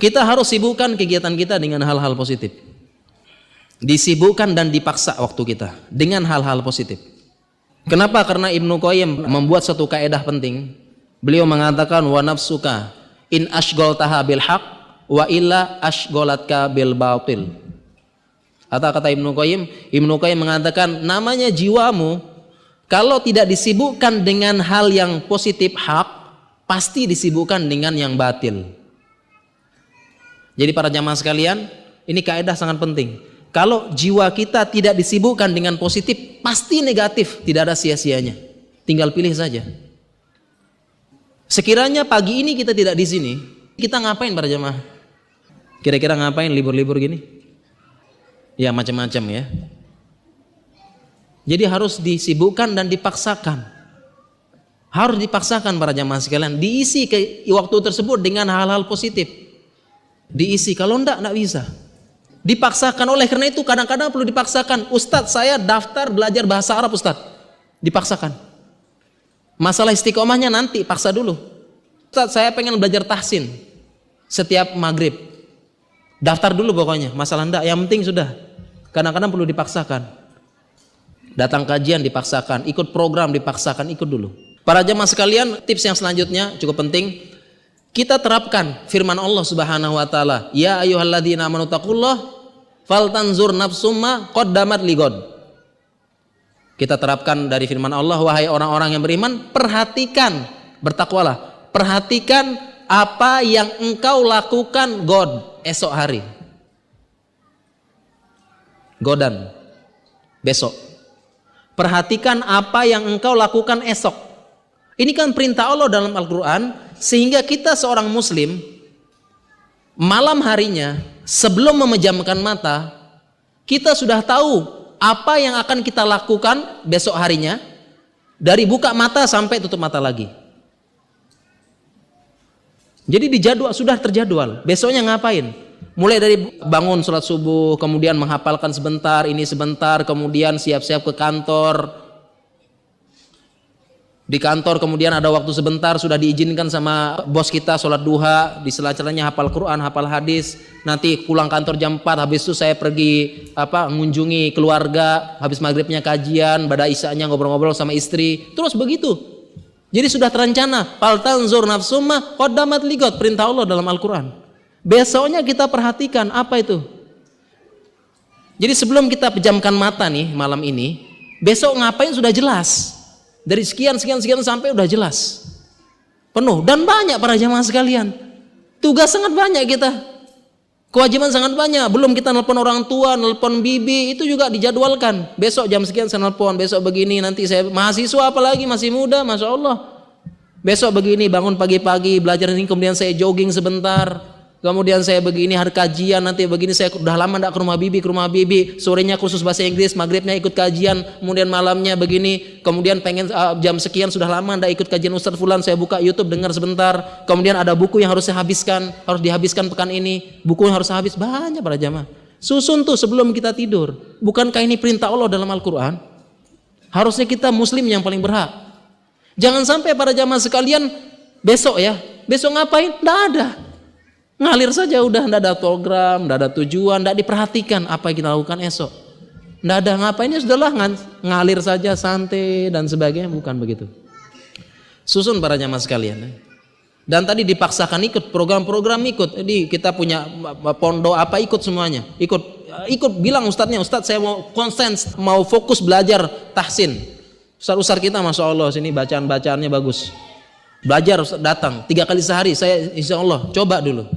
Kita harus sibukkan kegiatan kita dengan hal-hal positif. Disibukkan dan dipaksa waktu kita dengan hal-hal positif. Kenapa? Karena Ibnu Qayyim membuat satu kaidah penting. Beliau mengatakan wa nafsuka in ashghaltaha bil haq wa illa ashghalatka bil batil. Kata Ibnu Qayyim mengatakan namanya jiwamu kalau tidak disibukkan dengan hal yang positif hak, pasti disibukkan dengan yang batil. Jadi para jamaah sekalian, ini kaidah sangat penting. Kalau jiwa kita tidak disibukkan dengan positif, pasti negatif, tidak ada sia-sianya. Tinggal pilih saja. Sekiranya pagi ini kita tidak di sini, kita ngapain para jamaah? Kira-kira ngapain libur-libur gini? Ya macam-macam ya. Jadi harus disibukkan dan dipaksakan. Harus dipaksakan para jamaah sekalian. Diisi ke waktu tersebut dengan hal-hal positif. Diisi, kalau enggak bisa. Dipaksakan, oleh karena itu kadang-kadang perlu dipaksakan. Ustadz, saya daftar belajar bahasa Arab Ustadz. Dipaksakan. Masalah istiqomahnya nanti, paksa dulu. Ustadz, saya pengen belajar tahsin setiap maghrib. Daftar dulu pokoknya, masalah enggak, yang penting sudah. Kadang-kadang perlu dipaksakan. Datang kajian dipaksakan, ikut program dipaksakan, ikut dulu. Para jamaah sekalian, tips yang selanjutnya cukup penting. Kita terapkan firman Allah Subhanahu wa taala, ya ayyuhalladzina amanu taqullah faltanzur nafsum ma qaddamat ligod. Kita terapkan dari firman Allah, wahai orang-orang yang beriman, perhatikan, bertakwalah. Perhatikan apa yang engkau lakukan God esok hari. Godan besok. Perhatikan apa yang engkau lakukan esok. Ini kan perintah Allah dalam Al-Qur'an. Sehingga kita seorang muslim malam harinya sebelum memejamkan mata kita sudah tahu apa yang akan kita lakukan besok harinya dari buka mata sampai tutup mata lagi. Jadi dijadwal, sudah terjadwal besoknya ngapain, mulai dari bangun sholat subuh, kemudian menghafalkan sebentar, ini sebentar, kemudian siap-siap ke kantor. Di kantor kemudian ada waktu sebentar, sudah diizinkan sama bos kita sholat duha, di sela-selanya hafal Quran, hafal hadis. Nanti pulang kantor jam 4, habis itu saya pergi mengunjungi keluarga, habis maghribnya kajian, pada isyanya ngobrol-ngobrol sama istri. Terus begitu. Jadi sudah terencana. Faltanzur nafsumma qaddamat ligot, perintah Allah dalam Al-Quran. Besoknya kita perhatikan apa itu. Jadi sebelum kita pejamkan mata nih malam ini, besok ngapain sudah jelas. Dari sekian sampai udah jelas penuh, dan banyak para jamaah sekalian, tugas sangat banyak kita, kewajiban sangat banyak. Belum kita nelpon orang tua, nelpon bibi, itu juga dijadwalkan. Besok jam sekian saya nelpon, besok begini, nanti saya mahasiswa apalagi masih muda, masya Allah, besok begini, bangun pagi-pagi belajar ini, kemudian saya jogging sebentar, kemudian saya begini hari kajian, nanti begini saya udah lama enggak ke rumah bibi, sorenya kursus bahasa Inggris, maghribnya ikut kajian, kemudian malamnya begini, kemudian pengen jam sekian sudah lama enggak ikut kajian Ustadz Fulan, saya buka YouTube dengar sebentar, kemudian ada buku yang harus saya habiskan, harus dihabiskan pekan ini, buku yang harus habis, banyak para jamaah. Susun tuh sebelum kita tidur. Bukankah ini perintah Allah dalam Al-Quran? Harusnya kita muslim yang paling berhak. Jangan sampai para jamaah sekalian besok ngapain? Enggak ada. Ngalir saja udah, enggak ada program, enggak ada tujuan, enggak diperhatikan apa yang kita lakukan esok. Enggak ada ngapainnya, sudahlah ngalir saja, santai dan sebagainya, bukan begitu. Susun para jamaah sekalian. Dan tadi dipaksakan ikut program-program, ikut. Jadi kita punya pondok apa, ikut semuanya. Ikut bilang ustadznya, Ustadz saya mau konsen, mau fokus belajar tahsin. Ustadz kita masya Allah sini bacaan-bacaannya bagus. Belajar datang 3 kali sehari, saya insya Allah coba dulu.